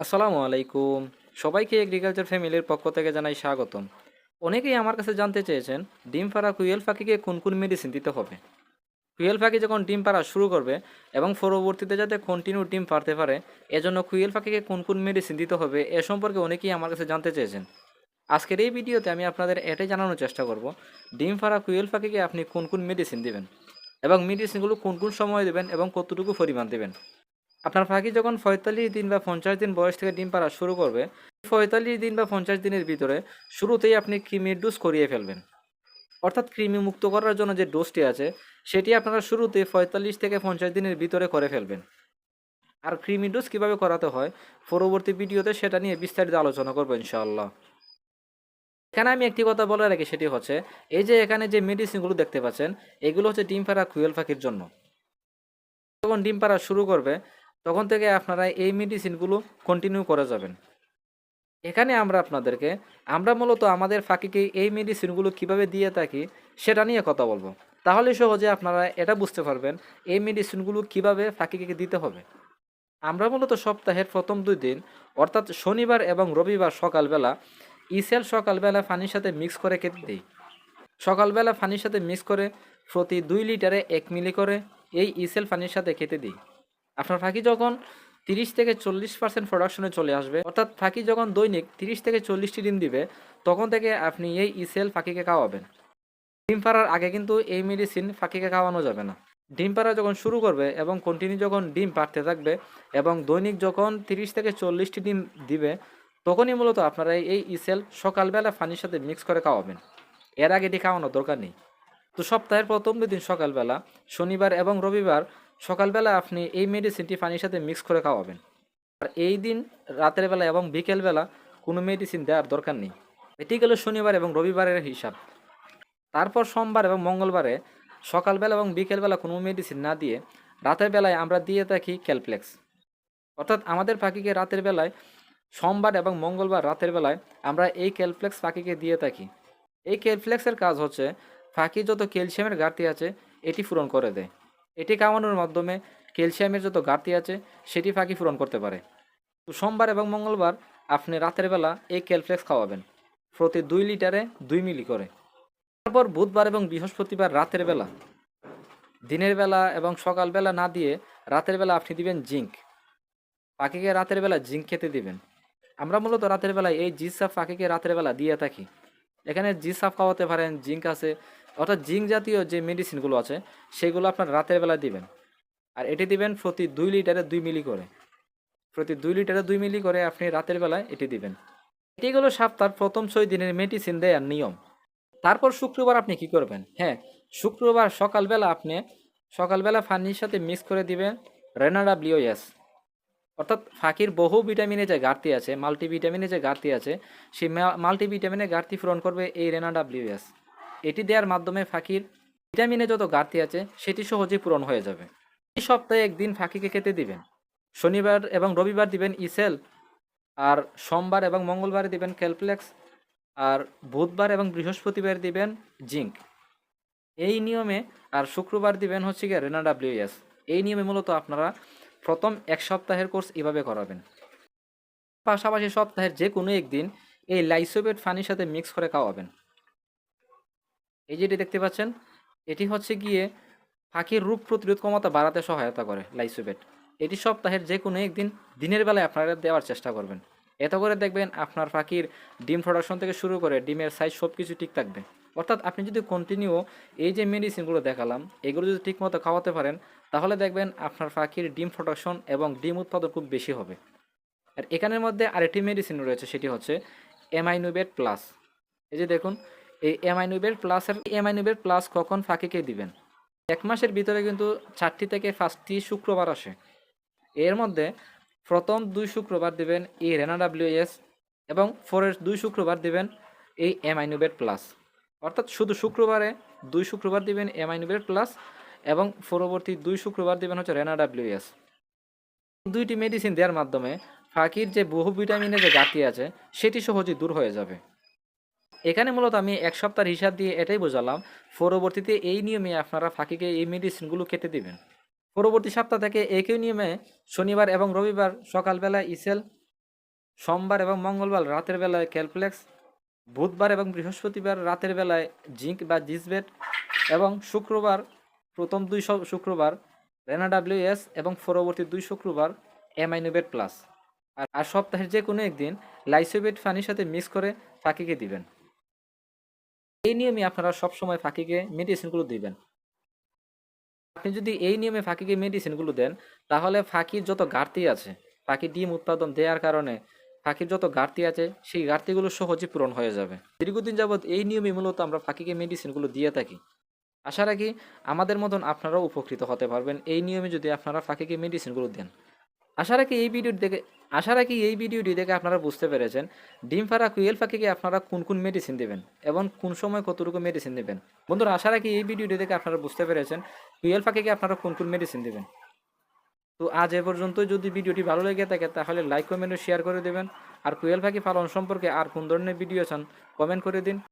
আসসালামু আলাইকুম। সবাইকে এগ্রিকালচার ফ্যামিলির পক্ষ থেকে জানাই স্বাগতম। অনেকেই আমার কাছে জানতে চেয়েছেন ডিম পাড়া কুইল পাখিকে কোন কোন মেডিসিন দিতে হবে। কুইল পাখি যখন ডিম পাড়া শুরু করবে এবং পরবর্তীতে যাতে কন্টিনিউ ডিম পাড়তে পারে এজন্য কুইল পাখিকে কোন কোন মেডিসিন দিতে হবে এ সম্পর্কে অনেকেই আমার কাছে জানতে চেয়েছেন। আজকের এই ভিডিওতে আমি আপনাদের এটাই জানানোর চেষ্টা করব ডিম পাড়া কুইল পাখিকে আপনি কোন কোন মেডিসিন দিবেন এবং মেডিসিনগুলো কোন কোন সময় দেবেন এবং কতটুকু পরিমাণ দেবেন। আপনার পাখি যখন ৪৫ দিন বা ৫০ দিন বয়স থেকে ডিম পাড়া শুরু করবে, ৪৫ দিন বা ৫০ দিনের ভিতরে শুরুতেই আপনি কৃমির ডোজ করিয়ে ফেলবেন। অর্থাৎ কৃমি মুক্ত করার জন্য যে ডোজটি আছে সেটি আপনারা শুরুতে ৪৫ থেকে ৫০ দিনের ভিতরে করে ফেলবেন। আর কৃমি ডোজ কীভাবে করাতে হয় পরবর্তী ভিডিওতে সেটা নিয়ে বিস্তারিত আলোচনা করবো ইনশাআল্লাহ। এখানে আমি একটি কথা বলে রাখি, সেটি হচ্ছে এই যে এখানে যে মেডিসিনগুলো দেখতে পাচ্ছেন এগুলো হচ্ছে ডিম পাড়া কুয়েল পাখির জন্য। যখন ডিম পাড়া শুরু করবে তখন থেকে আপনারা এই মেডিসিনগুলো কন্টিনিউ করে যাবেন। এখানে আমরা মূলত আমাদের ফাঁকিকে এই মেডিসিনগুলো কিভাবে দিয়ে থাকি সেটা নিয়ে কথা বলবো। তাহলে সহজে আপনারা এটা বুঝতে পারবেন এই মেডিসিনগুলো কিভাবে ফাঁকিকে দিতে হবে। আমরা মূলত সপ্তাহের প্রথম 2 দিন অর্থাৎ শনিবার এবং রবিবার সকালবেলা ইসেল সকালবেলা পানির সাথে মিক্স করে খেতে দিই। সকালবেলা পানির সাথে মিক্স করে প্রতি 2 লিটারে 1 মিলি করে এই ইসেল পানির সাথে খেতে দিই। আপনার পাখি যখন 30 থেকে 40% প্রোডাকশনে চলে আসবে, অর্থাৎ পাখি যখন দৈনিক 30 থেকে 40টি ডিম দিবে, তখন থেকে আপনি এই ইসেল পাখিকে খাওয়াবেন। ডিম পাড়ার আগে কিন্তু এই মেডিসিন পাখিকে খাওয়ানো যাবে না। ডিম পাড়া যখন শুরু করবে এবং কন্টিনিউ যখন ডিম পাড়তে থাকবে এবং দৈনিক যখন 30 থেকে 40টি ডিম দিবে, তখনই মূলত আপনারা এই ইসেল সকালবেলা পানির সাথে মিক্স করে খাওয়াবেন। এর আগে এটি খাওয়ানোর দরকার নেই। তো সপ্তাহের প্রথম 2 দিন সকালবেলা, শনিবার এবং রবিবার সকালবেলা আপনি এই মেডিসিনটি পানির সাথে মিক্স করে খাওয়াবেন। আর এই দিন রাতের বেলা এবং বিকেলবেলা কোনো মেডিসিন দেওয়ার দরকার নেই। এটি গেল শনিবার এবং রবিবারের হিসাব। তারপর সোমবার এবং মঙ্গলবারে সকালবেলা এবং বিকেলবেলা কোনো মেডিসিন না দিয়ে রাতের বেলায় আমরা দিয়ে থাকি ক্যালপ্লেক্স। অর্থাৎ আমাদের পাখিকে রাতের বেলায় সোমবার এবং মঙ্গলবার রাতের বেলায় আমরা এই ক্যালপ্লেক্স পাখিকে দিয়ে থাকি। এই ক্যালপ্লেক্সের কাজ হচ্ছে পাখির যত ক্যালসিয়ামের ঘাটতি আছে এটি পূরণ করে দেয়। এটি খাওয়ানোর মাধ্যমে ক্যালসিয়ামের যত ঘাটতি আছে সেটি পাখি পূরণ করতে পারে। তো সোমবার এবং মঙ্গলবার আপনি রাতের বেলা এই ক্যালপ্লেক্স খাওয়াবেন প্রতি 2 লিটারে 2 মিলি করে। তারপর বুধবার এবং বৃহস্পতিবার রাতের বেলা, দিনের বেলা এবং সকালবেলা না দিয়ে রাতের বেলা আপনি দিবেন জিঙ্ক। পাখিকে রাতের বেলা জিঙ্ক খেতে দিবেন। আমরা মূলত রাতের বেলায় এই জি সাফ পাখিকে রাতের বেলা দিয়ে থাকি। এখানে জি সাফ খাওয়াতে পারেন, জিঙ্ক আছে, অর্থাৎ জিঙ্ক জাতীয় যে মেডিসিনগুলো আছে সেগুলো আপনার রাতের বেলা দিবেন। আর এটি দিবেন প্রতি 2 লিটারে 2 মিলি করে। প্রতি 2 লিটারে 2 মিলি করে আপনি রাতের বেলায় এটি দিবেন। এটিগুলো সপ্তাহের প্রথম 6 দিনের মেডিসিন দেওয়ার নিয়ম। তারপর শুক্রবার আপনি কি করবেন? হ্যাঁ, শুক্রবার সকালবেলা পানির সাথে মিক্স করে দিবেন রেনাডাব্লিউএস। অর্থাৎ ফাঁকির বহু ভিটামিনে যে ঘাটতি আছে, মাল্টিভিটামিনে যে ঘাটতি আছে, সেই মাল্টিভিটামিনের ঘাটতি পূরণ করবে এই রেনাডাব্লিউএস। এটি দেওয়ার মাধ্যমে ফাঁকির ভিটামিনে যত ঘাটতি আছে সেটি সহজেই পূরণ হয়ে যাবে। এই সপ্তাহে একদিন ফাঁকিকে খেতে দিবেন। শনিবার এবং রবিবার দিবেন ইসেল, আর সোমবার এবং মঙ্গলবারে দিবেন ক্যালপ্লেক্স, আর বুধবার এবং বৃহস্পতিবার দিবেন জিঙ্ক। এই নিয়মে, আর শুক্রবার দিবেন হচ্ছে গিয়ে রেনাডাব্লিউএস। এই নিয়মে মূলত আপনারা প্রথম 1 সপ্তাহের কোর্স এভাবে করাবেন। পাশাপাশি সপ্তাহের যে কোনো একদিন এই লাইসোবেট পানির সাথে মিক্স করে খাওয়াবেন। এই যেটি দেখতে পাচ্ছেন এটি হচ্ছে গিয়ে পাখির রোগ প্রতিরোধ ক্ষমতা বাড়াতে সহায়তা করে লাইসোবেট। এটি সপ্তাহের যে কোনো একদিন দিনের বেলায় আপনারা দেওয়ার চেষ্টা করবেন। এত করে দেখবেন আপনার পাখির ডিম প্রোডাকশন থেকে শুরু করে ডিমের সাইজ সব কিছু ঠিক থাকবে। অর্থাৎ আপনি যদি কন্টিনিউ এই যে মেডিসিনগুলো দেখালাম এগুলো যদি ঠিকমতো খাওয়াতে পারেন তাহলে দেখবেন আপনার পাখির ডিম প্রোডাকশন এবং ডিম উৎপাদন খুব বেশি হবে। আর এখানের মধ্যে আরেকটি মেডিসিন রয়েছে, সেটি হচ্ছে অ্যামাইনোবেট প্লাস। এই যে দেখুন, এই অ্যামাইনোবেট প্লাস কখন পাখিকে দিবেন? 1 মাসের ভিতরে কিন্তু 4টি থেকে 5টি শুক্রবার আসে। এর মধ্যে প্রথম 2 শুক্রবার দিবেন এই রেনাডাব্লিউএস এবং পরের 2 শুক্রবার দিবেন এই অ্যামাইনোবেট প্লাস। অর্থাৎ শুধু শুক্রবারে 2 শুক্রবার দিবেন অ্যামাইনোবেট প্লাস এবং পরবর্তী 2 শুক্রবার দিবেন হচ্ছে রেনাডাব্লিউএস। দুইটি মেডিসিন দেওয়ার মাধ্যমে পাখির যে বহু ভিটামিনের যে ঘাটতি আছে সেটি সহজেই দূর হয়ে যাবে। এখানে মূলত আমি 1 সপ্তাহের হিসাব দিয়ে এটাই বোঝালাম। পরবর্তীতে এই নিয়মে আপনারা পাখিকে এই মেডিসিনগুলো খেতে দিবেন। পরবর্তী সপ্তাহ থেকে একই নিয়মে শনিবার এবং রবিবার সকালবেলা ইসেল সোমবার এবং মঙ্গলবার রাতের বেলায় ক্যালপ্লেক্স, বুধবার এবং বৃহস্পতিবার রাতের বেলায় জিঙ্ক বা জিসবেট, এবং শুক্রবার প্রথম শুক্রবার রেনাডাব্লিউএস এবং পরবর্তী 2 শুক্রবার অ্যামাইনোবেট প্লাস। আর সপ্তাহের যে কোনো একদিন লাইসোবেট পানির সাথে মিক্স করে পাখিকে দিবেন। এই নিয়মে আপনারা সবসময় পাখিকে মেডিসিনগুলো দিবেন। আপনি যদি এই নিয়মে পাখিকে মেডিসিনগুলো দেন, তাহলে পাখির যত ঘাটতি আছে, পাখি ডিম উৎপাদন দেওয়ার কারণে পাখির যত ঘাটতি আছে, সেই ঘাটতিগুলো সহজে পূরণ হয়ে যাবে। দীর্ঘদিন যাবৎ এই নিয়মে মূলত আমরা পাখিকে মেডিসিনগুলো দিয়ে থাকি। আশা রাখি আমাদের মতন আপনারাও উপকৃত হতে পারবেন এই নিয়মে যদি আপনারা পাখিকে মেডিসিনগুলো দেন। আশা রাখি এই ভিডিওটি দেখে আপনারা বুঝতে পেরেছেন ডিম পাড়া কুইল পাখিকে আপনারা কোন কোন মেডিসিন দেবেন এবং কোন সময় কতটুকু মেডিসিন দেবেন। বন্ধুরা, আশা রাখি এই ভিডিওটি দেখে আপনারা বুঝতে পেরেছেন কুইল পাখিকে আপনারা কোন কোন মেডিসিন দেবেন। তো আজ এ পর্যন্ত। যদি ভিডিওটি ভালো লেগে থাকে তাহলে লাইক কমেন্ট ও শেয়ার করে দেবেন। আর কুইল পাখি পালন সম্পর্কে আর কোন ধরনের ভিডিও চান কমেন্ট করে দিন।